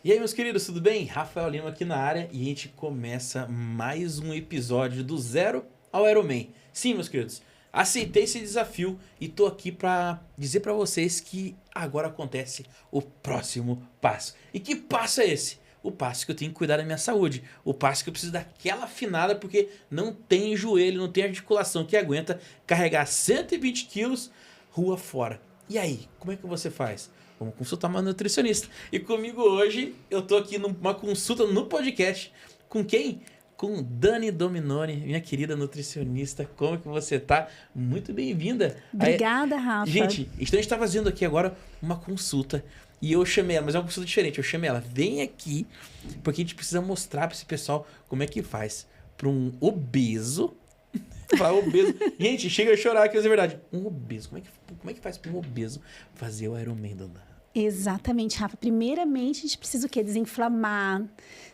E aí, meus queridos, tudo bem? Rafael Lima aqui na área e a gente começa mais um episódio do Zero ao Ironman. Sim, meus queridos, aceitei esse desafio e tô aqui pra dizer pra vocês que agora acontece o próximo passo. E que passo é esse? O passo que eu tenho que cuidar da minha saúde. O passo que eu preciso daquela afinada porque não tem joelho, não tem articulação que aguenta carregar 120 quilos rua fora. E aí, como é que você faz? Vamos consultar uma nutricionista. E comigo hoje, eu tô aqui numa consulta no podcast. Com quem? Com Dani Dominoni, minha querida nutricionista. Como que você tá? Muito bem-vinda. Obrigada, Rafa. Gente, então a gente tá fazendo aqui agora uma consulta. E eu chamei ela, mas é uma consulta diferente. Eu chamei ela, vem aqui, porque a gente precisa mostrar pra esse pessoal como é que faz pra um obeso. Falar obeso. Gente, chega a chorar aqui, mas é verdade. Um obeso. Como é que faz pra um obeso fazer o Ironman, Dona? Exatamente, Rafa. Primeiramente, a gente precisa o quê? Desinflamar,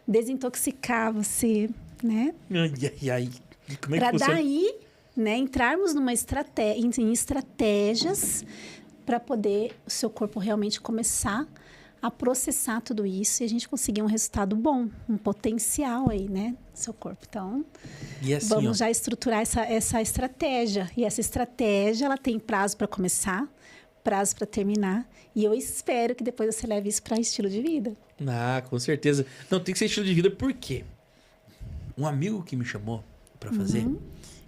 desintoxicar você, né? Ai. Como é que Para funciona? daí, né, entrarmos em estratégias para poder o seu corpo realmente começar a processar tudo isso e a gente conseguir um resultado bom, um potencial aí, né, do seu corpo. Então, E assim, vamos já estruturar essa estratégia. E essa estratégia, ela tem prazo para começar, prazo para terminar. E eu espero que depois você leve isso para estilo de vida. com certeza. Não, tem que ser estilo de vida, por quê? Um amigo que me chamou pra fazer,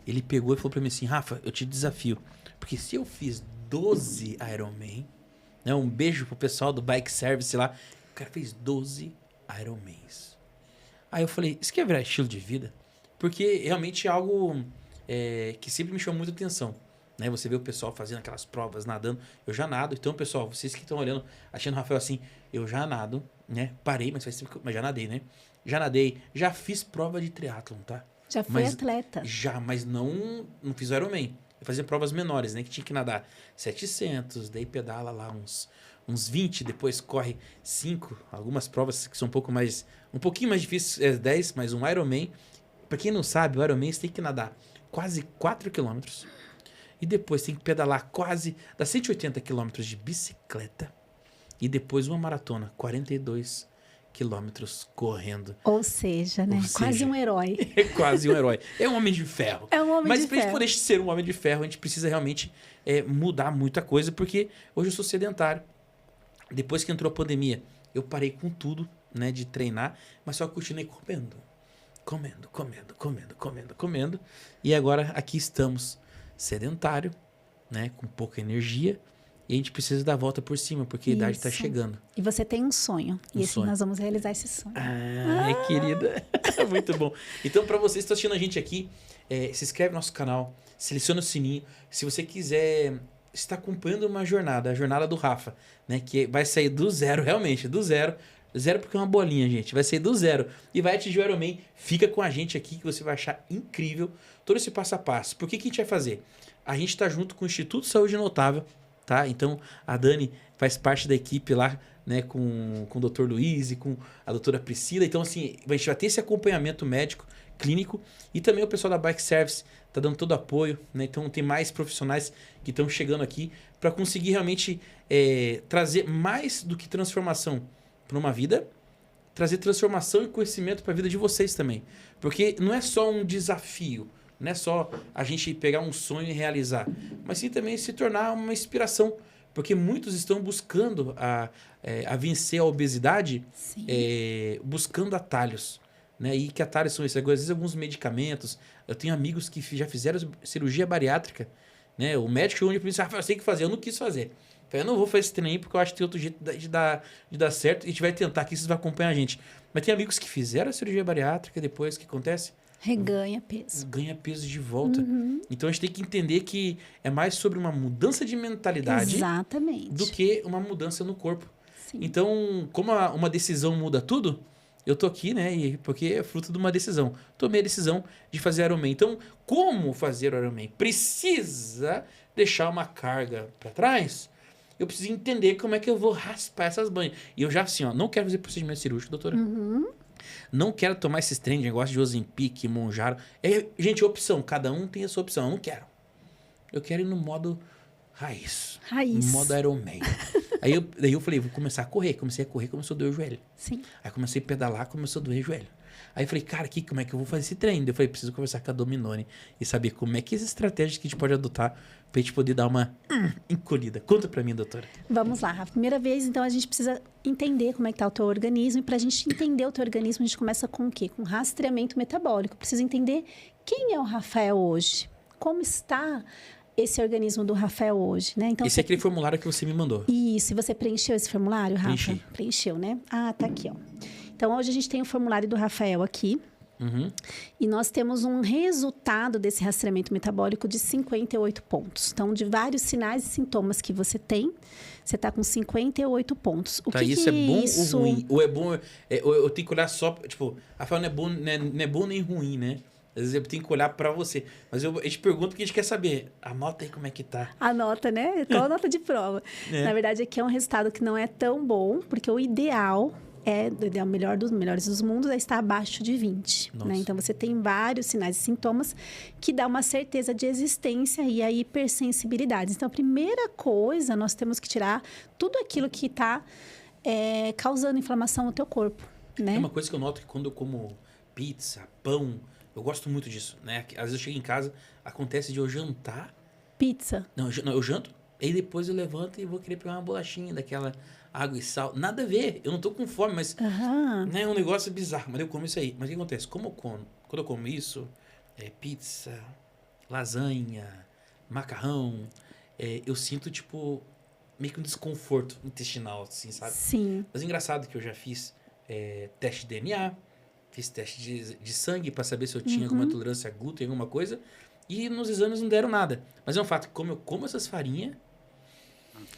ele pegou e falou pra mim assim, Rafa, eu te desafio. Porque se eu fiz 12 Ironman, né, um beijo pro pessoal do Bike Service lá, o cara fez 12 Ironmans. Aí eu falei, isso quer virar estilo de vida? Porque realmente é algo que sempre me chamou muita atenção. Né? Você vê o pessoal fazendo aquelas provas, nadando. Eu já nado. Então, pessoal, vocês que estão olhando, achando o Rafael assim, eu já nado, né? Parei, mas faz tempo que mas já nadei, né? Já nadei, já fiz prova de triatlon, tá? Já foi Mas atleta. Já, mas não fiz o Ironman. Eu fazia provas menores, né? Que tinha que nadar 700, daí pedala lá uns 20, depois corre 5. Algumas provas que são um pouquinho mais difíceis, 10, mas um Ironman. Pra quem não sabe, o Ironman você tem que nadar quase 4 quilômetros. E depois tem que pedalar dá 180 quilômetros de bicicleta. E depois uma maratona, 42 quilômetros correndo. Ou seja, né? Quase um herói. É quase um herói. É um homem de ferro. É um homem Mas de pra gente ferro. poder ser um homem de ferro, a gente precisa realmente mudar muita coisa, porque hoje eu sou sedentário. Depois que entrou a pandemia, eu parei com tudo, né, de treinar, mas só continuei comendo. E agora aqui estamos, sedentário, né, com pouca energia, e a gente precisa dar a volta por cima, porque a idade está Isso. chegando. E você tem um sonho. Um E assim, sonho. nós vamos realizar esse sonho. Querida. Muito bom. Então, para vocês que estão assistindo a gente aqui, se inscreve no nosso canal, seleciona o sininho. Se você quiser estar acompanhando uma jornada, a jornada do Rafa, né, que vai sair do zero, realmente, do zero. Zero porque é uma bolinha, gente. Vai sair do zero e vai atingir o Ironman. Fica com a gente aqui que você vai achar incrível todo esse passo a passo. Por que a gente vai fazer? A gente está junto com o Instituto Saúde Notável, tá? Então, a Dani faz parte da equipe lá, né, com o Dr. Luiz e com a doutora Priscila. Então, assim, a gente vai ter esse acompanhamento médico, clínico, e também o pessoal da Bike Service tá dando todo o apoio, né? Então, tem mais profissionais que estão chegando aqui para conseguir realmente trazer mais do que transformação para uma vida, trazer transformação e conhecimento para a vida de vocês também. Porque não é só um desafio, não é só a gente pegar um sonho e realizar, mas sim também se tornar uma inspiração. Porque muitos estão buscando a vencer a obesidade, buscando atalhos. Né? E que atalhos são esses? Às vezes alguns medicamentos. Eu tenho amigos que já fizeram cirurgia bariátrica. Né? O médico chegou e disse, Rafael, eu sei o que fazer. Eu não quis fazer. Eu não vou fazer esse treino aí porque eu acho que tem outro jeito de dar certo. E a gente vai tentar aqui, vocês vão acompanhar a gente. Mas tem amigos que fizeram a cirurgia bariátrica, depois o que acontece? Reganha peso. Ganha peso de volta. Então a gente tem que entender que é mais sobre uma mudança de mentalidade Exatamente. do que uma mudança no corpo. Sim. Então, como uma decisão muda tudo, eu tô aqui, né? Porque é fruto de uma decisão. Tomei a decisão de fazer Ironman. Então, como fazer o Ironman? Precisa deixar uma carga para trás? Eu preciso entender como é que eu vou raspar essas banhas. E eu já, assim, ó, não quero fazer procedimento cirúrgico, doutora. Não quero tomar esses trem de negócio de Ozempic, Monjaro. Gente, opção. Cada um tem a sua opção. Eu não quero. Eu quero ir no modo raiz. Raiz. No modo Ironman. Daí eu falei, vou começar a correr. Comecei a correr, começou a doer o joelho. Sim. Aí comecei a pedalar, começou a doer o joelho. Aí eu falei, cara, como é que eu vou fazer esse treino? Daí eu falei, preciso conversar com a Dominone e saber como é que as estratégias que a gente pode adotar pra gente poder dar uma encolhida. Conta pra mim, doutora. Vamos lá, Rafa. Primeira vez, então, a gente precisa entender como é que tá o teu organismo. E pra gente entender o teu organismo, a gente começa com o quê? Com rastreamento metabólico. Precisa entender quem é o Rafael hoje. Como está esse organismo do Rafael hoje, né? Então, esse é aquele formulário que você me mandou. Isso. E você preencheu esse formulário, Rafa? Preenchi. Preencheu, né? Ah, tá aqui, ó. Então, hoje a gente tem o formulário do Rafael aqui. Uhum. E nós temos um resultado desse rastreamento metabólico de 58 pontos. Então, de vários sinais e sintomas que você tem, você está com 58 pontos. O tá, que isso que é bom isso... ou ruim? Ou é bom... ou eu tenho que olhar só... Tipo, Rafael, não é bom nem ruim, né? Às vezes eu tenho que olhar pra você. Mas a gente pergunta porque a gente quer saber. Anota aí como é que tá. Anota, né? Qual a nota de prova? Na verdade, aqui é um resultado que não é tão bom, porque o ideal... o melhor dos melhores dos mundos é estar abaixo de 20. Né? Então, você tem vários sinais e sintomas que dá uma certeza de existência e a hipersensibilidade. Então, a primeira coisa, nós temos que tirar tudo aquilo que está causando inflamação no teu corpo. Né? É uma coisa que eu noto que quando eu como pizza, pão, eu gosto muito disso. Né? Às vezes eu chego em casa, acontece de eu jantar... Pizza? Não, eu janto, aí depois eu levanto e vou querer pegar uma bolachinha daquela... água e sal, nada a ver, eu não tô com fome, mas né, é um negócio bizarro, mas eu como isso aí. Mas o que acontece? Quando eu como isso, pizza, lasanha, macarrão, eu sinto, tipo, meio que um desconforto intestinal, assim, sabe? Sim. Mas é engraçado que eu já fiz teste de DNA, fiz teste de sangue para saber se eu tinha alguma tolerância a glúten, alguma coisa, e nos exames não deram nada. Mas é um fato que como eu como essas farinhas,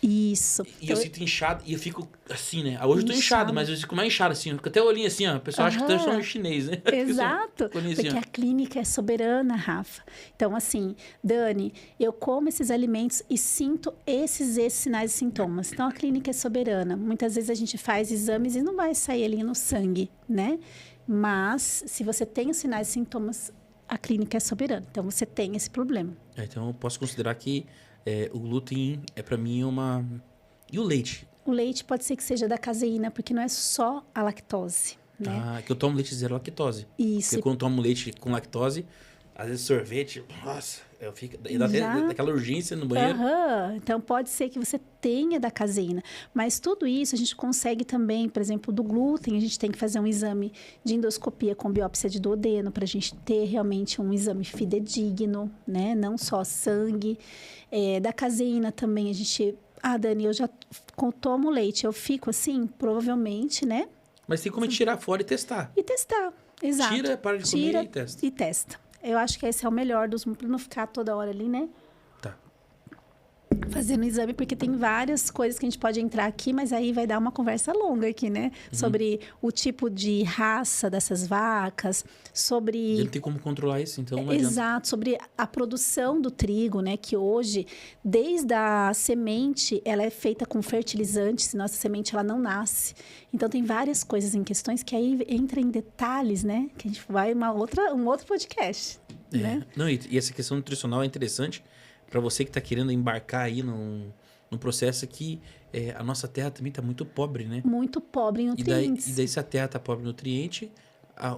isso. E eu sinto inchado, e eu fico assim, né? Hoje eu tô inchado, mas eu fico mais inchado assim. Fico até o olhinho assim, ó. O pessoal acha que eu sou um chinês, né? Exato. Porque a clínica é soberana, Rafa. Então, assim, Dani, eu como esses alimentos e sinto esses sinais e sintomas. Então, a clínica é soberana. Muitas vezes a gente faz exames e não vai sair ali no sangue, né? Mas, se você tem os sinais e sintomas, a clínica é soberana. Então, você tem esse problema. Então, eu posso considerar que o glúten é para mim uma... E o leite? O leite pode ser que seja da caseína, porque não é só a lactose, né? Ah, que eu tomo leite zero lactose. Isso. Porque quando eu tomo leite com lactose, às vezes sorvete, nossa, eu fico... Dá até aquela urgência no banheiro. Então, pode ser que você tenha da caseína. Mas tudo isso a gente consegue também, por exemplo, do glúten, a gente tem que fazer um exame de endoscopia com biópsia de duodeno para a gente ter realmente um exame fidedigno, né? Não só sangue. Da caseína também a gente... Ah, Dani, eu já tomo leite, eu fico assim, provavelmente, né? Mas tem como tirar fora e testar. E testar, exato. Tira, para de comer e testa. E testa. Eu acho que esse é o melhor dos mundos, para não ficar toda hora ali, né? Tá. Fazendo exame, porque tem várias coisas que a gente pode entrar aqui, mas aí vai dar uma conversa longa aqui, né? Sobre o tipo de raça dessas vacas, sobre... E não tem como controlar isso, então não Exato, adianta. sobre a produção do trigo, né? Que hoje, desde a semente, ela é feita com fertilizantes, senão essa semente ela não nasce. Então, tem várias coisas em questões que aí entra em detalhes, né? Que a gente vai um outro podcast, né? Não, e essa questão nutricional é interessante para você que está querendo embarcar aí num processo que a nossa terra também está muito pobre, né? Muito pobre em nutrientes. E daí se a terra está pobre em nutriente,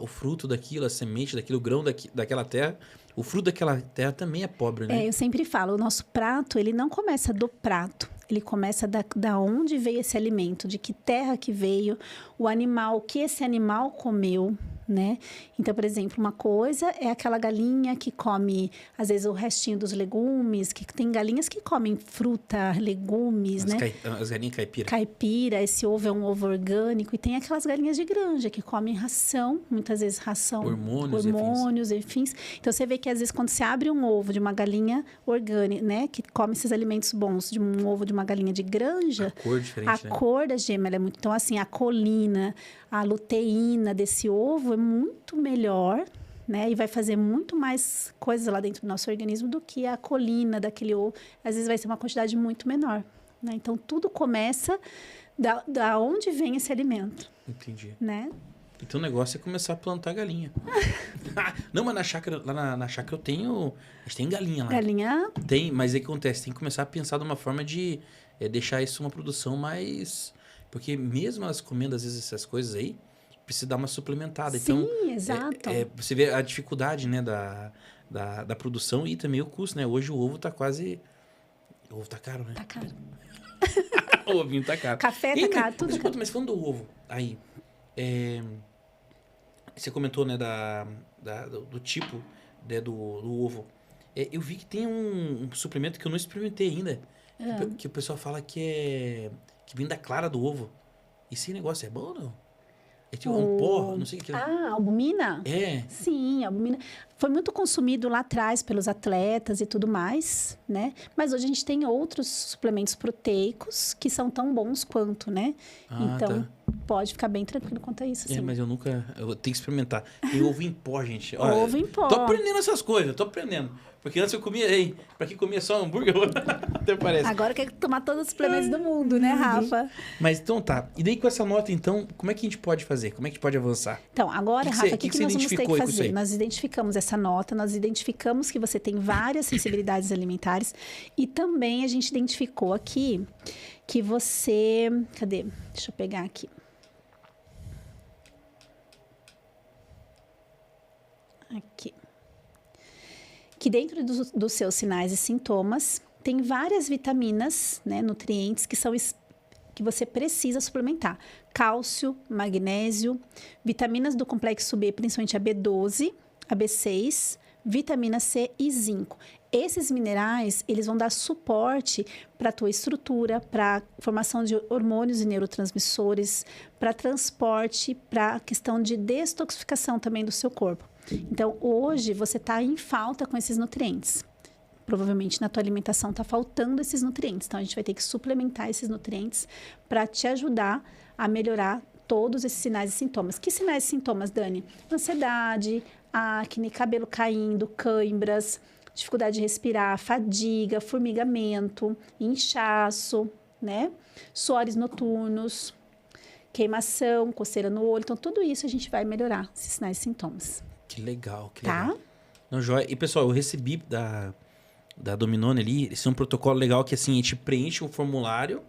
o fruto daquilo, a semente daquilo, o grão daquela terra, o fruto daquela terra também é pobre, né? Eu sempre falo, o nosso prato, ele não começa do prato. Ele começa da onde veio esse alimento, de que terra que veio, o animal, o que esse animal comeu, né? Então, por exemplo, uma coisa é aquela galinha que come, às vezes, o restinho dos legumes, que tem galinhas que comem fruta, legumes, né? As galinhas caipira. Caipira, esse ovo é um ovo orgânico. E tem aquelas galinhas de granja que comem ração, muitas vezes ração... Hormônios, enfim. Então, você vê que, às vezes, quando você abre um ovo de uma galinha orgânica, né? Que come esses alimentos bons, de um ovo de uma galinha de granja... A cor diferente, A cor da gema, ela é muito... Então, assim, a colina, a luteína desse ovo é muito melhor, né? E vai fazer muito mais coisas lá dentro do nosso organismo do que a colina daquele ovo. Às vezes vai ser uma quantidade muito menor, né? Então, tudo começa da onde vem esse alimento. Entendi. Né? Então, o negócio é começar a plantar galinha. Não, mas na chácara, lá na chácara a gente tem galinha lá. Galinha? Tem, mas aí o que acontece? Tem que começar a pensar de uma forma de deixar isso uma produção mais... Porque mesmo elas comendo, às vezes, essas coisas aí, precisa dar uma suplementada. Sim, Então, exato. você vê a dificuldade, né, da produção e também o custo, né? Hoje o ovo tá quase... O ovo tá caro, né? Tá caro. O ovinho tá caro. Café tá caro, tudo caro. Mas falando do ovo, aí... você comentou, né, do tipo, né, do ovo. Eu vi que tem um suplemento que eu não experimentei ainda. Que o pessoal fala que vem da clara do ovo. Esse negócio é bom ou não? É tipo um pó, não sei o que. Albumina? É. Sim, albumina. Foi muito consumido lá atrás pelos atletas e tudo mais, né? Mas hoje a gente tem outros suplementos proteicos que são tão bons quanto, né? Então, pode ficar bem tranquilo quanto a isso, sim. Mas eu tenho que experimentar. Tem ovo em pó, gente. Olha, ovo em pó. Tô aprendendo essas coisas, tô aprendendo. Porque antes eu comia, pra quem comia só hambúrguer, até parece. Agora quer tomar todos os suplementos do mundo, né, Rafa? Mas então tá. E daí com essa nota, então, como é que a gente pode fazer? Como é que a gente pode avançar? Então, agora, Rafa, o que nós vamos ter que fazer? Aí? Nós identificamos essa nota, nós identificamos que você tem várias sensibilidades alimentares e também a gente identificou aqui que você... Cadê? Deixa eu pegar aqui. Aqui. Que dentro dos seus sinais e sintomas, tem várias vitaminas, né, nutrientes que você precisa suplementar. Cálcio, magnésio, vitaminas do complexo B, principalmente a B12, a B6, vitamina C e zinco. Esses minerais, eles vão dar suporte para a tua estrutura, para a formação de hormônios e neurotransmissores, para transporte, para a questão de detoxificação também do seu corpo. Então, hoje, você está em falta com esses nutrientes. Provavelmente, na tua alimentação, está faltando esses nutrientes. Então, a gente vai ter que suplementar esses nutrientes para te ajudar a melhorar todos esses sinais e sintomas. Que sinais e sintomas, Dani? Ansiedade, acne, cabelo caindo, cãibras, dificuldade de respirar, fadiga, formigamento, inchaço, né? Suores noturnos, queimação, coceira no olho. Então, tudo isso a gente vai melhorar, esses sinais e sintomas. Que legal, que legal. Tá? Não, joia. E, pessoal, eu recebi da Dominone ali, esse é um protocolo legal que, assim, a gente preenche um formulário,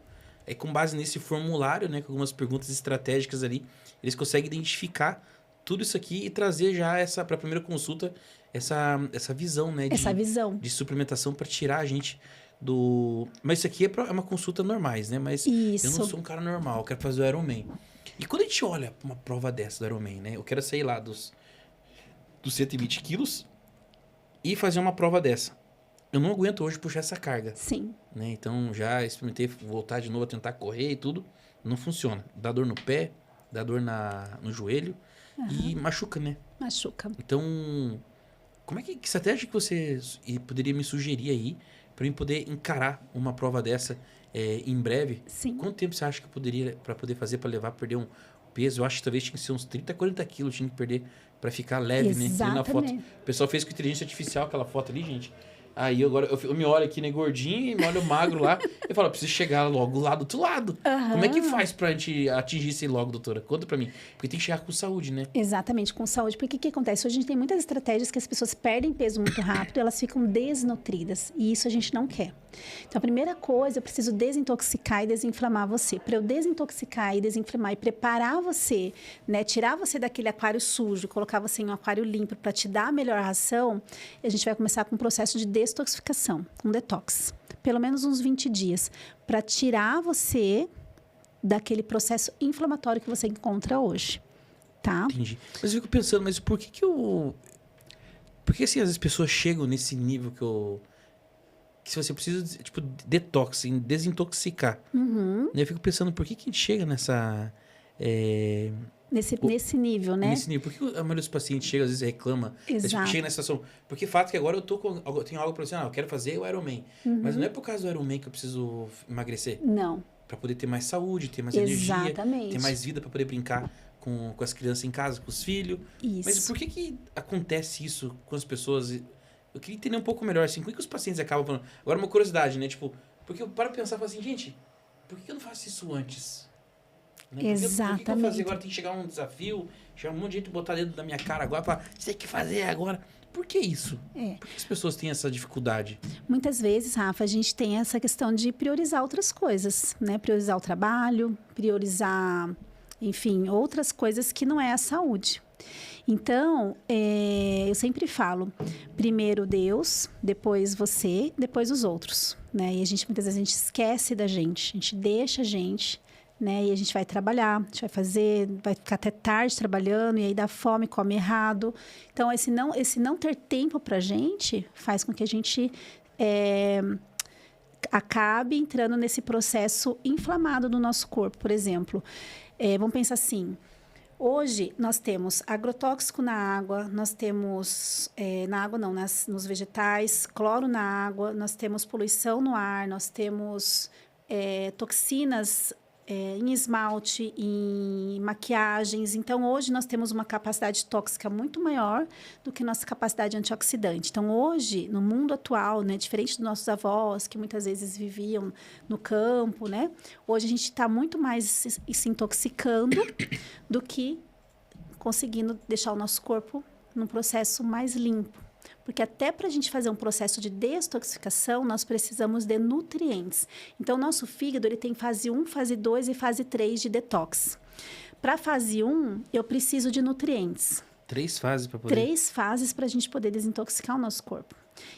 aí com base nesse formulário, né, com algumas perguntas estratégicas ali, eles conseguem identificar tudo isso aqui e trazer já para a primeira consulta essa visão, né? De suplementação para tirar a gente do... Mas isso aqui é uma consulta normais, né? Mas isso. Eu não sou um cara normal, eu quero fazer o Ironman. E quando a gente olha pra uma prova dessa do Ironman, né? Eu quero sair lá dos 120 quilos e fazer uma prova dessa. Eu não aguento hoje puxar essa carga. Sim. Né? Então, já experimentei voltar de novo a tentar correr e tudo. Não funciona. Dá dor no pé, dá dor no joelho e machuca, né? Machuca. Então, que estratégia que você poderia me sugerir aí para eu poder encarar uma prova dessa em breve? Sim. Quanto tempo você acha que eu poderia para poder fazer para levar, perder um peso? Eu acho que talvez tinha que ser uns 30, 40 quilos, tinha que perder para ficar leve, exatamente, né? Ali na foto. O pessoal fez com inteligência artificial aquela foto ali, gente. Aí agora eu me olho aqui, né, gordinho, e me olho magro lá. Eu falo, preciso chegar logo lá do outro lado. Como é que faz pra gente atingir isso logo, doutora? Conta pra mim. Porque tem que chegar com saúde, né? Exatamente, com saúde. Porque o que acontece? Hoje a gente tem muitas estratégias que as pessoas perdem peso muito rápido, elas ficam desnutridas. E isso a gente não quer. Então, a primeira coisa, eu preciso desintoxicar e desinflamar você. Para eu desintoxicar e desinflamar e preparar você, né, tirar você daquele aquário sujo, colocar você em um aquário limpo para te dar a melhor ração, a gente vai começar com um processo de detoxificação, um detox. Pelo menos uns 20 dias, para tirar você daquele processo inflamatório que você encontra hoje, tá? Entendi. Mas eu fico pensando, mas por que eu... Por que assim, às vezes as pessoas chegam nesse nível que se você precisa, tipo, detox, desintoxicar. Eu fico pensando, por que a gente chega nessa... Nesse nível, né? Nesse nível. Por que a maioria dos pacientes chega, às vezes reclama? Exato. Chega nessa situação. Porque o fato é que agora eu tenho algo para você, eu quero fazer o Ironman. Mas não é por causa do Ironman que eu preciso emagrecer. Não. Para poder ter mais saúde, ter mais Exatamente. energia, ter mais vida para poder brincar com as crianças em casa, com os filhos. Isso. Mas por que acontece isso com as pessoas? Eu queria entender um pouco melhor, assim, por que os pacientes acabam falando... Agora, uma curiosidade, né? Tipo, porque eu paro pra pensar e falo assim, gente, por que eu não faço isso antes? Né? Exatamente. Por que eu fazer agora? Tem que chegar um desafio, chegar um monte de gente botar dentro da minha cara agora, falar, você tem que fazer agora. Por que isso? É. Por que as pessoas têm essa dificuldade? Muitas vezes, Rafa, a gente tem essa questão de priorizar outras coisas, né? Priorizar o trabalho, priorizar, enfim, outras coisas que não é a saúde. Então, eu sempre falo, primeiro Deus, depois você, depois os outros, né? E muitas vezes a gente esquece da gente, a gente deixa a gente, né? E a gente vai trabalhar, a gente vai fazer, vai ficar até tarde trabalhando, e aí dá fome, come errado. Então, esse não ter tempo pra gente faz com que a gente acabe entrando nesse processo inflamado do nosso corpo, por exemplo. Vamos pensar assim, hoje nós temos agrotóxico na água, nós temos, na água não, nos vegetais, cloro na água, nós temos poluição no ar, nós temos toxinas em esmalte, em maquiagens. Então, hoje nós temos uma capacidade tóxica muito maior do que nossa capacidade antioxidante. Então, hoje, no mundo atual, né, diferente dos nossos avós, que muitas vezes viviam no campo, né? Hoje a gente está muito mais se intoxicando do que conseguindo deixar o nosso corpo num processo mais limpo. Porque até para a gente fazer um processo de detoxificação, nós precisamos de nutrientes. Então, o nosso fígado ele tem fase 1, fase 2 e fase 3 de detox. Para a fase 1, eu preciso de nutrientes. 3 fases para poder... 3 fases para a gente poder desintoxicar o nosso corpo.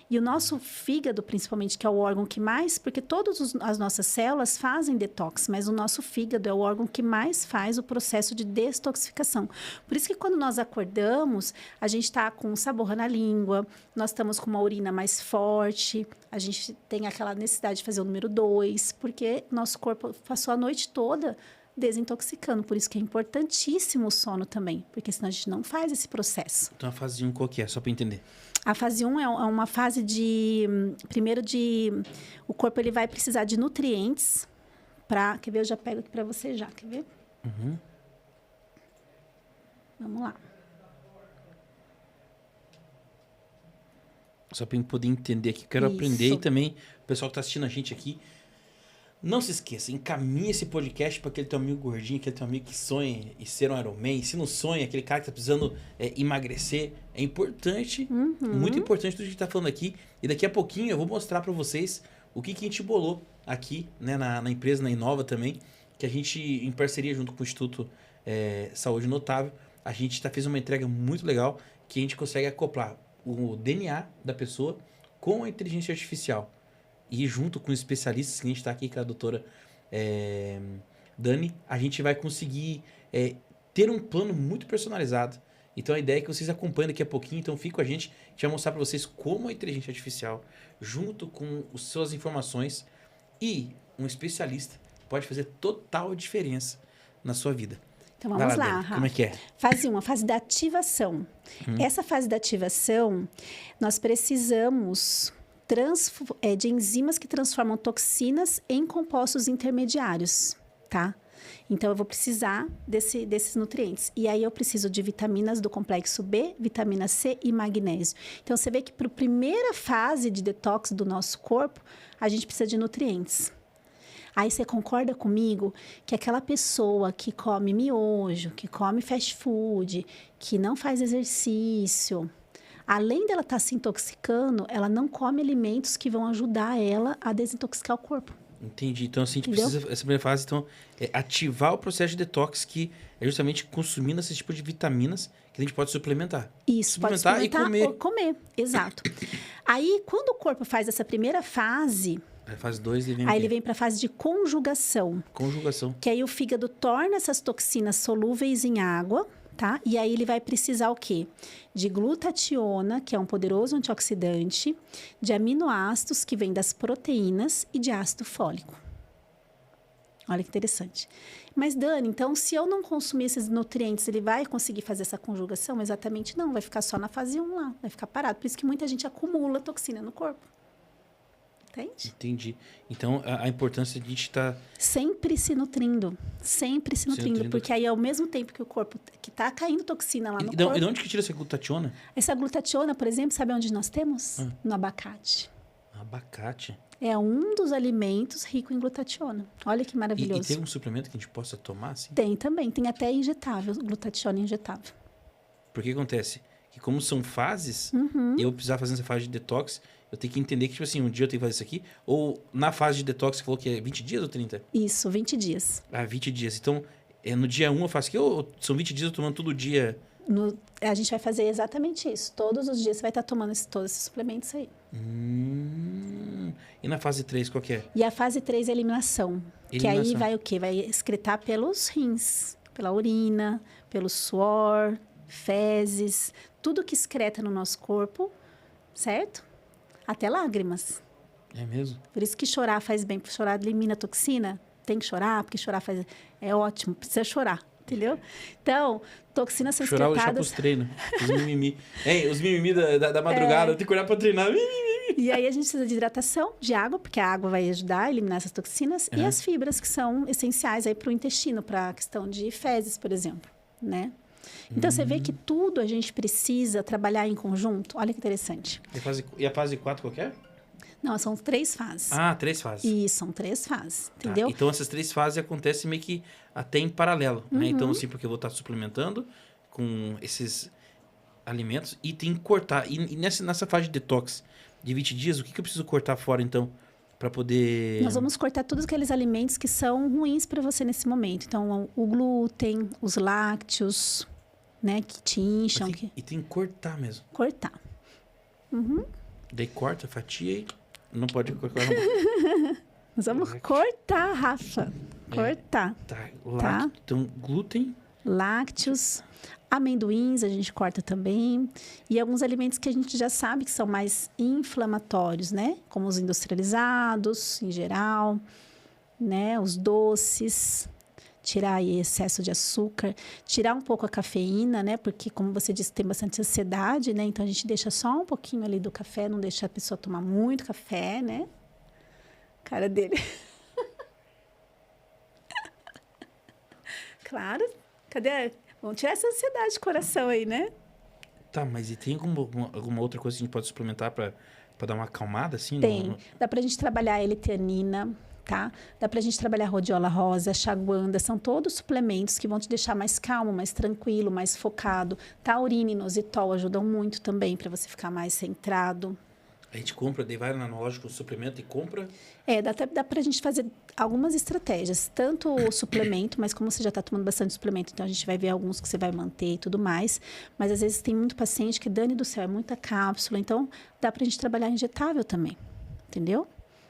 E o nosso fígado, principalmente, que é o órgão que mais... Porque todas as nossas células fazem detox, mas o nosso fígado é o órgão que mais faz o processo de detoxificação. Por isso que quando nós acordamos, a gente está com um sabor na língua, nós estamos com uma urina mais forte, a gente tem aquela necessidade de fazer o número 2, porque nosso corpo passou a noite toda desintoxicando. Por isso que é importantíssimo o sono também, porque senão a gente não faz esse processo. Então, a fase 1 qual que é? Só para entender. A fase 1 é uma fase o corpo ele vai precisar de nutrientes para... Quer ver? Eu já pego aqui para você já, quer ver? Uhum. Vamos lá. Só para eu poder entender aqui. Quero aprender e também o pessoal que está assistindo a gente aqui. Não se esqueça, encaminhe esse podcast para aquele teu amigo gordinho, aquele teu amigo que sonha em ser um Ironman. Se não sonha, aquele cara que está precisando emagrecer. É importante, muito importante tudo que a gente está falando aqui. E daqui a pouquinho eu vou mostrar para vocês o que a gente bolou aqui, né, na empresa, na Inova também. Que a gente, em parceria junto com o Instituto Saúde Notável, a gente fez uma entrega muito legal que a gente consegue acoplar o DNA da pessoa com a inteligência artificial. E junto com os especialistas que a gente está aqui, com a doutora Dani, a gente vai conseguir ter um plano muito personalizado. Então, a ideia é que vocês acompanhem daqui a pouquinho. Então, fique com a gente vai mostrar para vocês como a inteligência artificial, junto com as suas informações e um especialista, pode fazer total diferença na sua vida. Então, vamos lá, Dani, como é que é? Fase 1, a fase da ativação. Essa fase da ativação, nós precisamos... de enzimas que transformam toxinas em compostos intermediários, tá? Então, eu vou precisar desses nutrientes. E aí, eu preciso de vitaminas do complexo B, vitamina C e magnésio. Então, você vê que para a primeira fase de detox do nosso corpo, a gente precisa de nutrientes. Aí, você concorda comigo que aquela pessoa que come miojo, que come fast food, que não faz exercício... Além dela estar se intoxicando, ela não come alimentos que vão ajudar ela a desintoxicar o corpo. Entendi. Então, assim, a gente precisa, essa primeira fase, então, é ativar o processo de detox, que é justamente consumindo esse tipo de vitaminas que a gente pode suplementar. Isso, suplementar pode suplementar e ou comer. Exato. Aí, quando o corpo faz essa primeira fase... A fase 2, ele vem para a fase de conjugação. Conjugação. Que aí o fígado torna essas toxinas solúveis em água, tá? E aí ele vai precisar o quê? De glutationa, que é um poderoso antioxidante, de aminoácidos, que vem das proteínas, e de ácido fólico. Olha que interessante. Mas, Dani, então, se eu não consumir esses nutrientes, ele vai conseguir fazer essa conjugação? Exatamente não, vai ficar só na fase 1 lá, vai ficar parado. Por isso que muita gente acumula toxina no corpo. Entende? Entendi. Então, a importância de a gente estar... Sempre se nutrindo, porque aí, ao mesmo tempo que o corpo, que está caindo toxina lá no corpo... E de onde que tira essa glutationa? Essa glutationa, por exemplo, sabe onde nós temos? No abacate. Abacate? É um dos alimentos rico em glutationa. Olha que maravilhoso. E tem um suplemento que a gente possa tomar, assim? Tem também, tem até injetável, glutationa injetável. Porque acontece? que como são fases, eu precisar fazer essa fase de detox, eu tenho que entender que, tipo assim, um dia eu tenho que fazer isso aqui. Ou na fase de detox, você falou que é 20 dias ou 30? Isso, 20 dias. Ah, 20 dias. Então, no dia 1 eu faço aqui, ou são 20 dias eu tomando todo dia? A gente vai fazer exatamente isso. Todos os dias você vai estar tomando todos esses suplementos aí. E na fase 3, qual que é? E a fase 3 é a eliminação. Que aí vai o quê? Vai excretar pelos rins, pela urina, pelo suor, fezes, tudo que excreta no nosso corpo, certo? Até lágrimas. É mesmo? Por isso que chorar faz bem, porque chorar elimina toxina. Tem que chorar, porque chorar é ótimo, precisa chorar, entendeu? Então, toxinas são chorar excretadas... Chorar eu deixar pros treinos, os mimimi. Os mimimi da madrugada, eu tenho que olhar pra treinar. E aí a gente precisa de hidratação, de água, porque a água vai ajudar a eliminar essas toxinas. E as fibras, que são essenciais aí para o intestino, para a questão de fezes, por exemplo, né? Então, você vê que tudo a gente precisa trabalhar em conjunto. Olha que interessante. E a fase 4 qual que é? Não, são 3 fases. Ah, 3 fases. Isso, são 3 fases, entendeu? Então, essas 3 fases acontecem meio que até em paralelo, né? Então, assim, porque eu vou estar suplementando com esses alimentos e tem que cortar. E nessa fase de detox de 20 dias, o que eu preciso cortar fora, então, para poder... Nós vamos cortar todos aqueles alimentos que são ruins para você nesse momento. Então, o glúten, os lácteos, né, que te incham. E tem que cortar mesmo. Cortar. Daí corta, fatia e não pode cortar. Nós vamos cortar, Rafa. Cortar. Tá. Então, glúten. Lácteos, amendoins a gente corta também. E alguns alimentos que a gente já sabe que são mais inflamatórios, né? Como os industrializados, em geral, né? Os doces. Tirar aí excesso de açúcar. Tirar um pouco a cafeína, né? Porque, como você disse, tem bastante ansiedade, né? Então, a gente deixa só um pouquinho ali do café. Não deixa a pessoa tomar muito café, né? Cara dele. Claro. Cadê? Vamos tirar essa ansiedade de coração aí, né? Tá, mas e tem alguma outra coisa que a gente pode suplementar para dar uma acalmada, assim? Tem. Dá pra gente trabalhar a L-teanina, tá? Dá pra gente trabalhar rodiola rosa, chaguanda. São todos suplementos que vão te deixar mais calmo, mais tranquilo, mais focado. Taurina e inositol ajudam muito também para você ficar mais centrado. A gente compra, daí vai na loja com o suplemento e compra? Dá pra gente fazer algumas estratégias. Tanto o suplemento, mas como você já está tomando bastante suplemento, então a gente vai ver alguns que você vai manter e tudo mais. Mas às vezes tem muito paciente que, dane do céu, é muita cápsula. Então, dá pra gente trabalhar injetável também. Entendeu?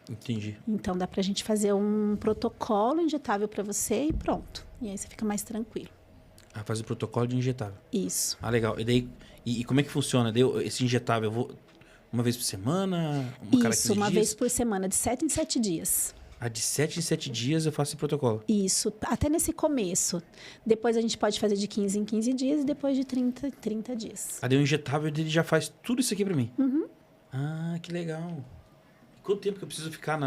Entendi. Então, dá pra gente fazer um protocolo injetável para você e pronto. E aí você fica mais tranquilo. Ah, fazer o protocolo de injetável. Isso. Ah, legal. E daí, e como é que funciona? Daí, esse injetável, eu vou uma vez por semana? Isso, uma vez por semana, de 7 em 7 dias. Ah, de 7 em 7 dias eu faço esse protocolo? Isso, até nesse começo. Depois a gente pode fazer de 15 em 15 dias e depois de 30 em 30 dias. Ah, daí o injetável dele já faz tudo isso aqui pra mim? Ah, que legal. E quanto tempo que eu preciso ficar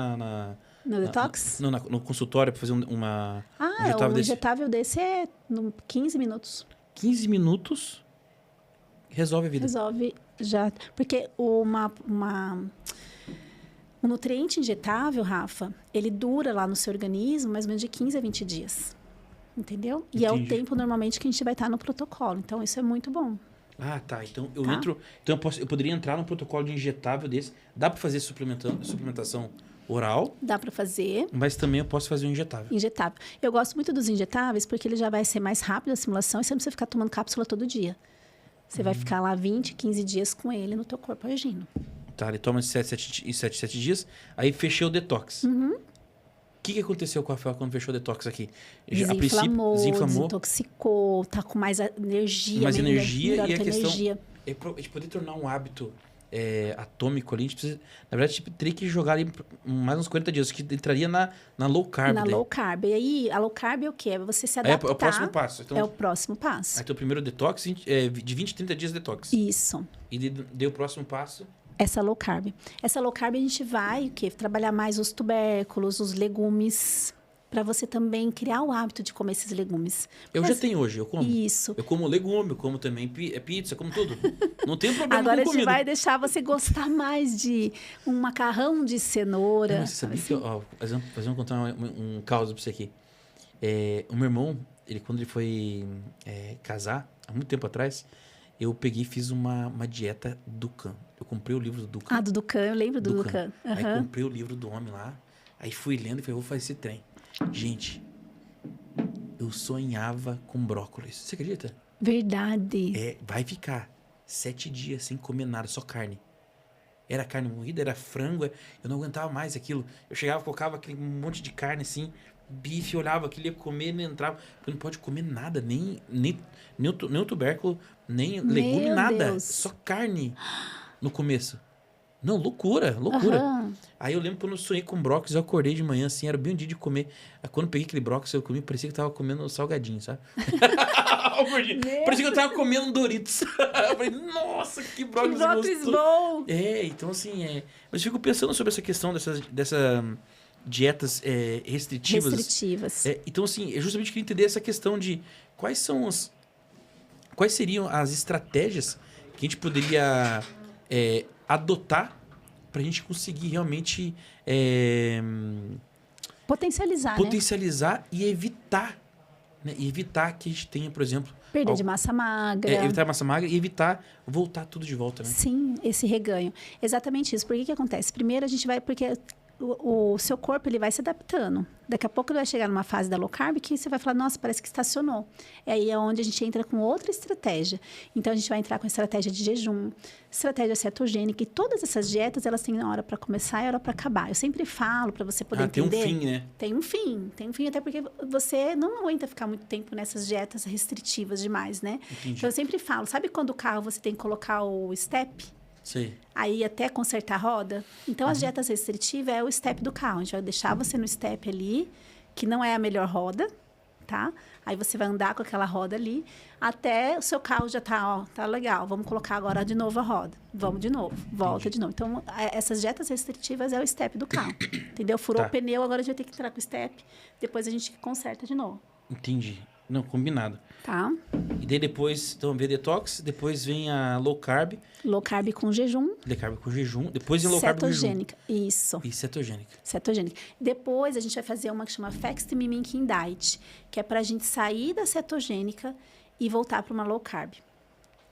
no detox? No consultório pra fazer um injetável desse é 15 minutos. 15 minutos resolve a vida. Resolve já. Porque o nutriente injetável, Rafa, ele dura lá no seu organismo mais ou menos de 15 a 20 dias. Entendeu? Entendi. E é o tempo normalmente que a gente vai estar no protocolo. Então, isso é muito bom. Ah, tá. Então eu entro. Então eu poderia entrar num protocolo de injetável desse. Dá pra fazer suplementação oral? Dá pra fazer. Mas também eu posso fazer um injetável. Injetável. Eu gosto muito dos injetáveis porque ele já vai ser mais rápido a simulação e você não precisa ficar tomando cápsula todo dia. Você vai ficar lá 20, 15 dias com ele no teu corpo agindo. Tá, ele toma 7 dias, aí fechei o detox. O que aconteceu com a Rafael quando fechou o detox aqui? Desinflamou, desintoxicou, tá com mais energia. Mais energia e a questão energia. É de poder tornar um hábito atômico ali. A gente precisa, na verdade, teria que jogar ali mais uns 40 dias, que entraria na low carb. Na low carb. E aí, a low carb é o quê? É você se adaptar. É o próximo passo. Então, é o próximo passo. Aí, então, o primeiro detox é de 20 a 30 dias de detox. Isso. E deu o próximo passo... Essa low carb. Essa low carb a gente vai trabalhar mais os tubérculos, os legumes, para você também criar o hábito de comer esses legumes. Eu já tenho hoje, eu como. Isso. Eu como legume, eu como também pizza, como tudo. Não tem problema Agora com comida. A gente vai deixar você gostar mais de um macarrão de cenoura. Mas você sabia que... Vamos contar um caso pra você aqui. O meu irmão, quando ele foi casar, há muito tempo atrás... eu peguei e fiz uma dieta Dukan. Eu comprei o livro do Dukan. Ah, do Dukan, eu lembro do Dukan. Aí comprei o livro do homem lá, aí fui lendo e falei, vou fazer esse trem. Gente, eu sonhava com brócolis. Você acredita? Verdade. Vai ficar 7 dias sem comer nada, só carne. Era carne moída, era frango, eu não aguentava mais aquilo. Eu chegava, colocava aquele monte de carne assim, bife, olhava aquilo, ia comer, não entrava. Porque não pode comer nada, nem o tubérculo, nem legume, nada. Deus. Só carne no começo. Não, loucura. Aí eu lembro quando eu sonhei com brócolis, eu acordei de manhã, assim, era bem um dia de comer. Aí quando eu peguei aquele brócolis, eu comi, parecia que eu tava comendo salgadinho, sabe? Parecia que eu tava comendo Doritos. Eu falei, nossa, que brócolis bom! Então assim, mas eu fico pensando sobre essa questão dessas dietas restritivas. Então assim, eu justamente queria entender essa questão de quais seriam as estratégias que a gente poderia adotar para a gente conseguir realmente potencializar, e evitar, né? E evitar que a gente tenha, por exemplo, perda de massa magra. Evitar massa magra e evitar voltar tudo de volta, né? Sim, esse reganho. Exatamente isso. Por que acontece? Primeiro a gente vai... Porque o seu corpo ele vai se adaptando. Daqui a pouco ele vai chegar numa fase da low carb que você vai falar, nossa, parece que estacionou. E aí é onde a gente entra com outra estratégia. Então, a gente vai entrar com a estratégia de jejum, estratégia cetogênica. E todas essas dietas, elas têm hora para começar e hora para acabar. Eu sempre falo para você poder entender. Tem um fim, né? Tem um fim, até porque você não aguenta ficar muito tempo nessas dietas restritivas demais, né? Entendi. Então, eu sempre falo, sabe quando o carro você tem que colocar o step? Sim. Aí até consertar a roda. Então, as dietas restritivas é o step do carro. A gente vai deixar você no step ali, que não é a melhor roda, tá? Aí você vai andar com aquela roda ali, até o seu carro já tá legal. Vamos colocar agora de novo a roda. Vamos de novo, volta de novo. Então, essas dietas restritivas é o step do carro, entendeu? Furou o pneu, agora a gente vai ter que entrar com o step. Depois a gente conserta de novo. Entendi. Não, combinado. Tá. E daí depois, então, vem detox, depois vem a low carb. Low carb com jejum. Low carb com jejum. Depois vem low carb com jejum. Cetogênica, isso. E cetogênica. Cetogênica. Depois a gente vai fazer uma que chama Fast Mimicking Diet, que é pra gente sair da cetogênica e voltar para uma low carb,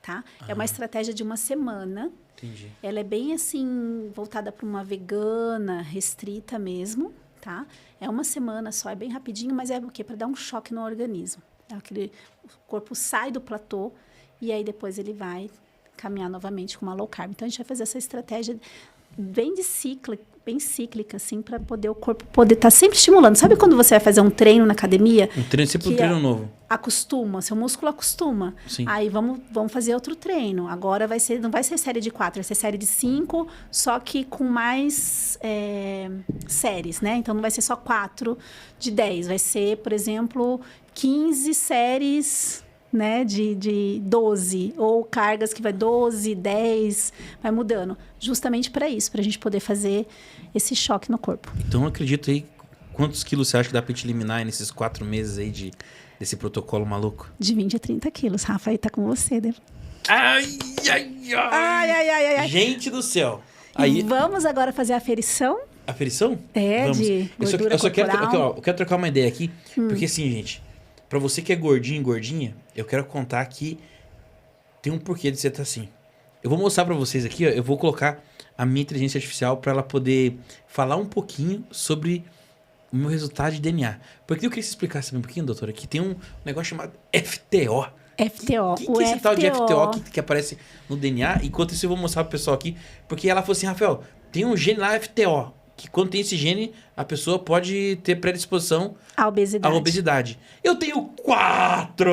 tá? É uma estratégia de uma semana. Entendi. Ela é bem assim, voltada para uma vegana, restrita mesmo, tá? É uma semana só, é bem rapidinho, mas é o quê? Para dar um choque no organismo. O corpo sai do platô e aí depois ele vai caminhar novamente com uma low carb. Então, a gente vai fazer essa estratégia bem cíclica, assim, para poder o corpo poder estar sempre estimulando. Sabe quando você vai fazer um treino na academia? Sempre um treino novo. Acostuma, seu músculo acostuma. Sim. Aí vamos fazer outro treino. Agora não vai ser série de 4, vai ser série de 5, só que com mais séries, né? Então não vai ser só 4 de 10, vai ser, por exemplo, 15 séries, né, de 12, ou cargas que vai 12, 10, vai mudando. Justamente para isso, para a gente poder fazer esse choque no corpo. Então, eu acredito aí, quantos quilos você acha que dá para te eliminar aí nesses 4 meses aí desse protocolo maluco? De 20 a 30 quilos. Rafa, aí tá com você, né? Ai. Gente do céu. Aí, vamos agora fazer a aferição? Aferição? Vamos. De gordura eu só corporal. eu quero trocar uma ideia aqui, porque assim, gente, pra você que é gordinho e gordinha, eu quero contar que tem um porquê de você estar assim. Eu vou mostrar pra vocês aqui, ó, eu vou colocar a minha inteligência artificial pra ela poder falar um pouquinho sobre o meu resultado de DNA. Porque eu queria que você explicasse um pouquinho, doutora, que tem um negócio chamado FTO. FTO. O que é esse tal de FTO que aparece no DNA? Enquanto isso eu vou mostrar pro pessoal aqui, porque ela falou assim, Rafael, tem um gene lá FTO, que quando tem esse gene, a pessoa pode ter predisposição à obesidade. Eu tenho 4!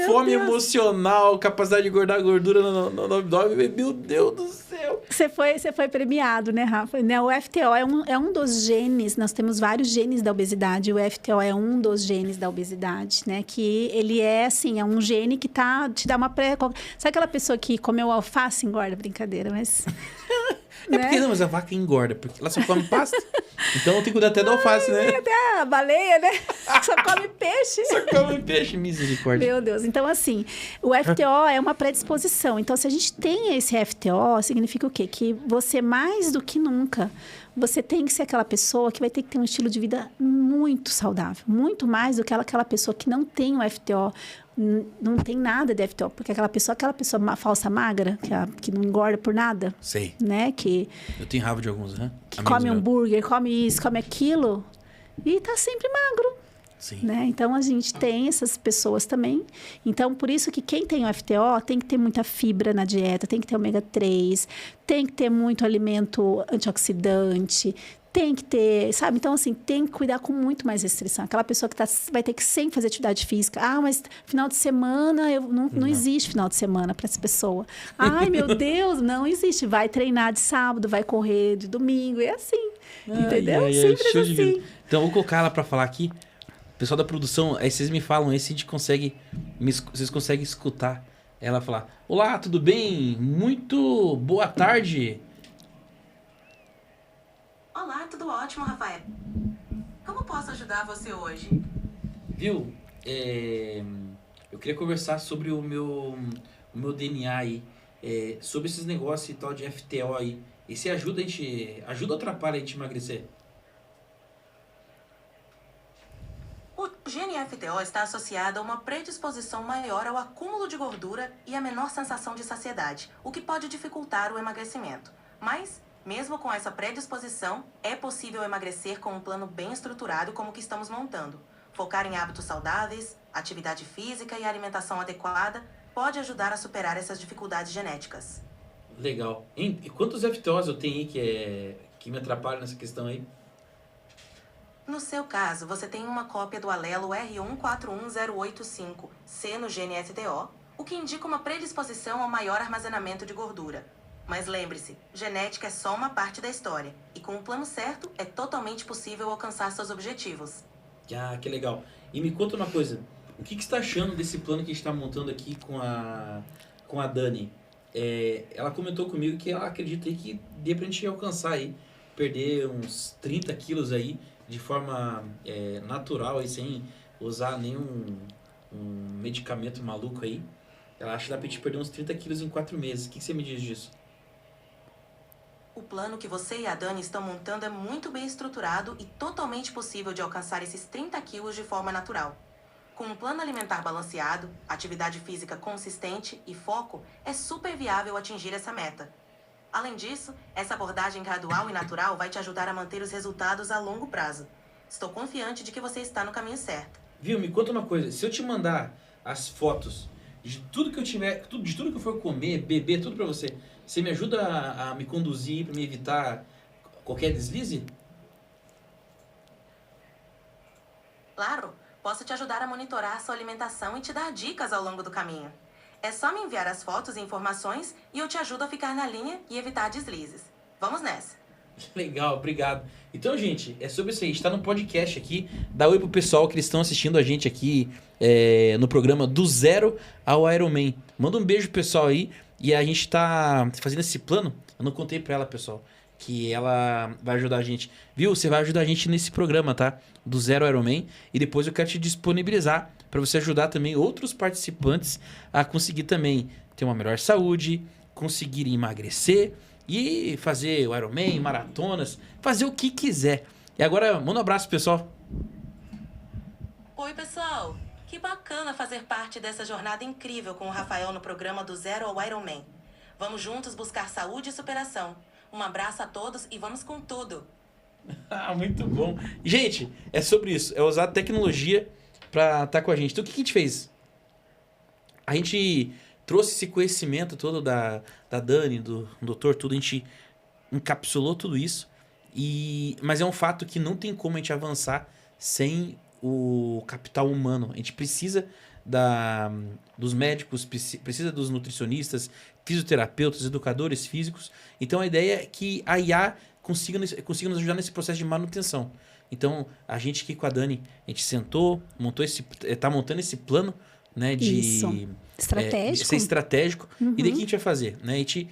Fome Deus. Emocional, capacidade de guardar gordura no abdômen. Meu Deus do céu! Você foi premiado, né, Rafa? O FTO é um dos genes, nós temos vários genes da obesidade, o FTO é um dos genes da obesidade, né? Que ele é, assim, é um gene que te dá uma Sabe aquela pessoa que comeu alface e engorda? Brincadeira, mas... porque não, mas a vaca engorda, porque ela só come pasta. Então tem que cuidar até da alface, né? Até a baleia, né? Só come peixe. Só come peixe, misericórdia. Meu Deus. Então, assim, o FTO é uma predisposição. Então, se a gente tem esse FTO, significa o quê? Que você, mais do que nunca, você tem que ser aquela pessoa que vai ter que ter um estilo de vida muito saudável. Muito mais do que aquela pessoa que não tem o FTO. não tem nada de FTO, porque aquela pessoa falsa magra, que não engorda por nada, Sei. né? Que Eu tenho raiva de alguns, né? come hambúrguer, come isso, come aquilo, e tá sempre magro. Sim. Né? Então, a gente tem essas pessoas também. Então, por isso que quem tem o FTO tem que ter muita fibra na dieta, tem que ter ômega 3, tem que ter muito alimento antioxidante, tem que ter, sabe? Então, assim, tem que cuidar com muito mais restrição. Aquela pessoa que vai ter que sempre fazer atividade física. Ah, mas final de semana, não existe final de semana para essa pessoa. Ai, meu Deus, não existe. Vai treinar de sábado, vai correr de domingo, é assim. Entendeu? Sempre assim. Então, vou colocar ela para falar aqui. Pessoal da produção, aí vocês me falam aí se a gente consegue, vocês conseguem escutar ela falar: olá, tudo bem? Muito boa tarde. Olá, tudo ótimo, Rafael. Como posso ajudar você hoje? Viu? Eu queria conversar sobre o meu DNA aí, sobre esses negócios e tal de FTO aí. E se ajuda ou atrapalha a gente emagrecer? O gene FTO está associado a uma predisposição maior ao acúmulo de gordura e a menor sensação de saciedade, o que pode dificultar o emagrecimento. Mas, mesmo com essa predisposição, é possível emagrecer com um plano bem estruturado como o que estamos montando. Focar em hábitos saudáveis, atividade física e alimentação adequada pode ajudar a superar essas dificuldades genéticas. Legal. E quantos FTOs eu tenho aí que me atrapalham nessa questão aí? No seu caso, você tem uma cópia do alelo R141085C no gene FTO, o que indica uma predisposição ao maior armazenamento de gordura. Mas lembre-se, genética é só uma parte da história, e com o plano certo, é totalmente possível alcançar seus objetivos. Ah, que legal. E me conta uma coisa, o que você está achando desse plano que a gente está montando aqui com a Dani? Ela comentou comigo que ela acredita aí que dê pra gente alcançar aí, perder uns 30 quilos aí, de forma natural, aí, sem usar nenhum medicamento maluco aí. Ela acha que dá pra gente perder uns 30 quilos em 4 meses. O que você me diz disso? O plano que você e a Dani estão montando é muito bem estruturado e totalmente possível de alcançar esses 30 quilos de forma natural. Com um plano alimentar balanceado, atividade física consistente e foco, é super viável atingir essa meta. Além disso, essa abordagem gradual e natural vai te ajudar a manter os resultados a longo prazo. Estou confiante de que você está no caminho certo. Viu? Me conta uma coisa. Se eu te mandar as fotos de tudo que eu tiver, de tudo que eu for comer, beber, tudo pra você, você me ajuda a me conduzir, pra me evitar qualquer deslize? Claro, posso te ajudar a monitorar sua alimentação e te dar dicas ao longo do caminho. É só me enviar as fotos e informações e eu te ajudo a ficar na linha e evitar deslizes. Vamos nessa! Legal, obrigado. Então, gente, é sobre isso aí. A gente tá no podcast aqui. Dá oi pro pessoal que eles estão assistindo a gente aqui no programa Do Zero ao Ironman. Manda um beijo pro pessoal aí. E a gente tá fazendo esse plano. Eu não contei pra ela, pessoal, que ela vai ajudar a gente. Viu? Você vai ajudar a gente nesse programa, tá? Do Zero ao Ironman. E depois eu quero te disponibilizar para você ajudar também outros participantes a conseguir também ter uma melhor saúde, conseguir emagrecer e fazer o Ironman, maratonas, fazer o que quiser. E agora, manda um abraço, pessoal. Oi, pessoal! Que bacana fazer parte dessa jornada incrível com o Rafael no programa Do Zero ao Ironman. Vamos juntos buscar saúde e superação. Um abraço a todos e vamos com tudo! Muito bom. Gente, é sobre isso. É usar a tecnologia pra estar com a gente. Então, o que a gente fez? A gente trouxe esse conhecimento todo da Dani, do doutor, tudo. A gente encapsulou tudo isso. Mas é um fato que não tem como a gente avançar sem o capital humano. A gente precisa dos médicos, precisa dos nutricionistas, fisioterapeutas, educadores físicos. Então, a ideia é que a IA consiga nos ajudar nesse processo de manutenção. Então, a gente aqui com a Dani, a gente sentou, tá montando esse plano, né, de Isso. Estratégico. Ser estratégico. E daí o que a gente vai fazer? Né? A gente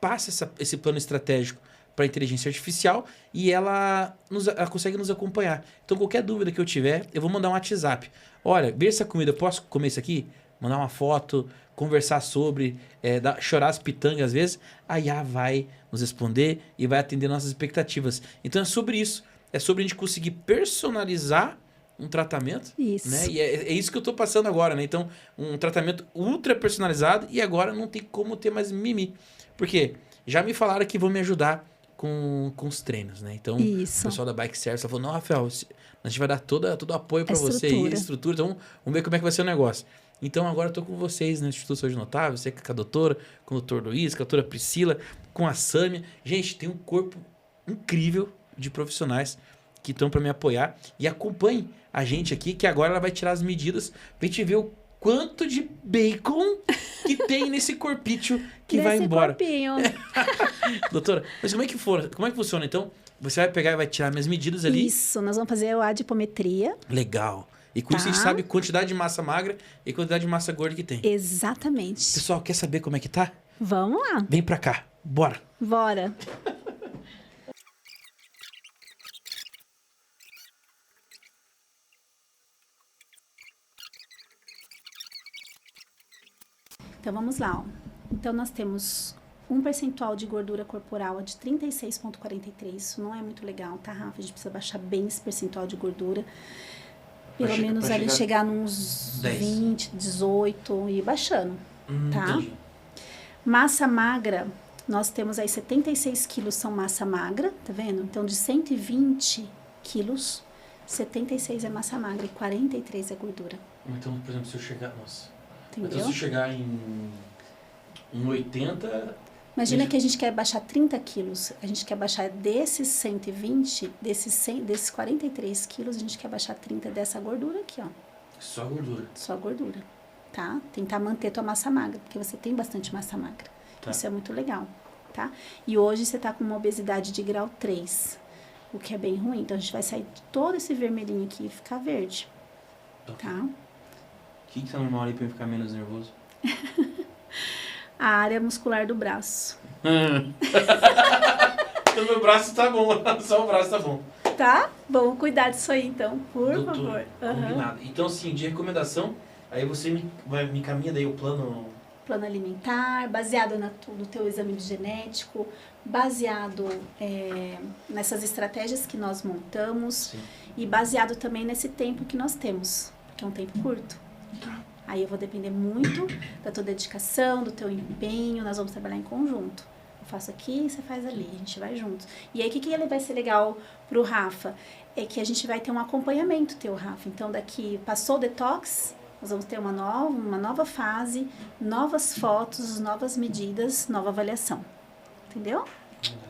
passa esse plano estratégico para a inteligência artificial e ela consegue nos acompanhar. Então, qualquer dúvida que eu tiver, eu vou mandar um WhatsApp. Olha, vê essa comida, posso comer isso aqui? Mandar uma foto, conversar sobre, chorar as pitangas às vezes. A IA vai nos responder e vai atender nossas expectativas. Então, é sobre isso. É sobre a gente conseguir personalizar um tratamento. Isso. Né? E é isso que eu tô passando agora, né? Então, um tratamento ultra personalizado e agora não tem como ter mais mimimi. Por quê? Já me falaram que vão me ajudar com os treinos, né? Então, Isso. o pessoal da Bike Service falou, não, Rafael, a gente vai dar todo o apoio para você aí, estrutura. Então, vamos ver como é que vai ser o negócio. Então, agora eu tô com vocês no Instituto Saúde Notável, você com a doutora, com o doutor Luiz, com a doutora Priscila, com a Sâmia. Gente, tem um corpo incrível de profissionais que estão para me apoiar. E acompanhe a gente aqui, que agora ela vai tirar as medidas pra gente ver o quanto de bacon que tem nesse corpício que vai embora. Corpinho. Doutora, mas como é que funciona? Então, você vai pegar e vai tirar minhas medidas ali? Isso, nós vamos fazer a adipometria. Legal. E com isso a gente sabe quantidade de massa magra e quantidade de massa gorda que tem. Exatamente. Pessoal, quer saber como é que tá? Vamos lá. Vem pra cá. Bora. Bora. Então, vamos lá. Ó. Então, nós temos um percentual de gordura corporal de 36,43. Isso não é muito legal, tá, Rafa? A gente precisa baixar bem esse percentual de gordura. Pelo menos ali chegar nos 10. 20, 18 e baixando, tá? Entendi. Massa magra, nós temos aí 76 quilos são massa magra, tá vendo? Então, de 120 quilos, 76 é massa magra e 43 é gordura. Então, por exemplo, se eu chegar... Nossa... Entendeu? Então, se chegar em 80... Imagina que a gente quer baixar 30 quilos. A gente quer baixar desses 120, desses 43 quilos, a gente quer baixar 30 dessa gordura aqui, ó. Só gordura? Só gordura, tá? Tentar manter tua massa magra, porque você tem bastante massa magra. Tá. Isso é muito legal, tá? E hoje você tá com uma obesidade de grau 3, o que é bem ruim. Então, a gente vai sair de todo esse vermelhinho aqui e ficar verde, tá? O que tá normal ali pra eu ficar menos nervoso? A área muscular do braço. O meu braço tá bom, só o braço tá bom. Tá? Vamos cuidar disso aí, então, por favor. Combinado. Então, sim, de recomendação, aí você me caminha daí o plano... Plano alimentar, baseado no teu exame genético, baseado nessas estratégias que nós montamos. Sim. E baseado também nesse tempo que nós temos, que é um tempo curto. Aí eu vou depender muito da tua dedicação, do teu empenho, nós vamos trabalhar em conjunto. Eu faço aqui, você faz ali, a gente vai juntos. E aí, o que ele vai ser legal pro Rafa? É que a gente vai ter um acompanhamento teu, Rafa. Então, daqui, passou o detox, nós vamos ter uma nova fase, novas fotos, novas medidas, nova avaliação. Entendeu?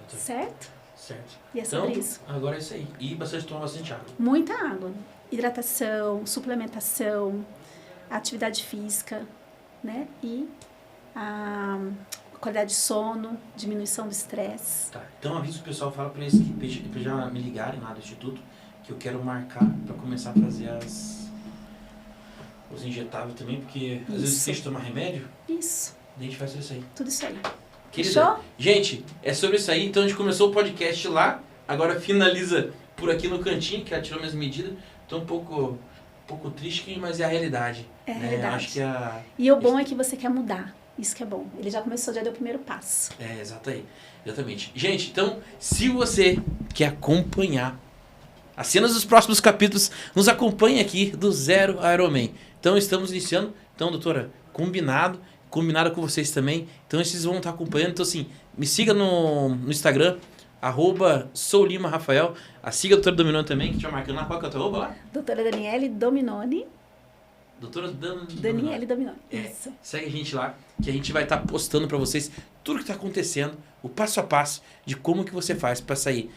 Certo? Certo. E é sobre isso. Agora é isso aí. E tomar bastante água. Muita água. Hidratação, suplementação, atividade física, né? E a qualidade de sono, diminuição do estresse. Tá, então aviso o pessoal, fala pra eles que já me ligarem lá do Instituto, que eu quero marcar pra começar a fazer os injetáveis também, porque às vezes tem que tomar remédio. Isso. Daí a gente faz isso aí. Tudo isso aí. Querida, fechou? Gente, é sobre isso aí. Então a gente começou o podcast lá, agora finaliza por aqui no cantinho, que ela tirou minhas medidas. Tô um pouco triste, mas é a realidade. É a realidade. Acho que E o bom é que você quer mudar. Isso que é bom. Ele já começou, já deu o primeiro passo. Exatamente. Gente, então, se você quer acompanhar as cenas dos próximos capítulos, nos acompanhe aqui do Zero Ironman. Então, estamos iniciando. Então, doutora, combinado com vocês também. Então, vocês vão estar acompanhando. Então, assim, me siga no Instagram, @soulimarafael. Siga a doutora Dominoni também, que tinha marcando lá. Qual que é o teu arroba lá? Doutora Daniele Dominoni. Doutora Daniele Dominoni. Isso. Segue a gente lá, que a gente vai estar postando pra vocês tudo que tá acontecendo, o passo a passo de como que você faz pra sair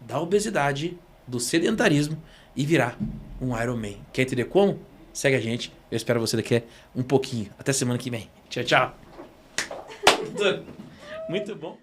da obesidade, do sedentarismo e virar um Ironman. Quer entender como? Segue a gente. Eu espero você daqui a um pouquinho. Até semana que vem. Tchau, tchau. Muito bom.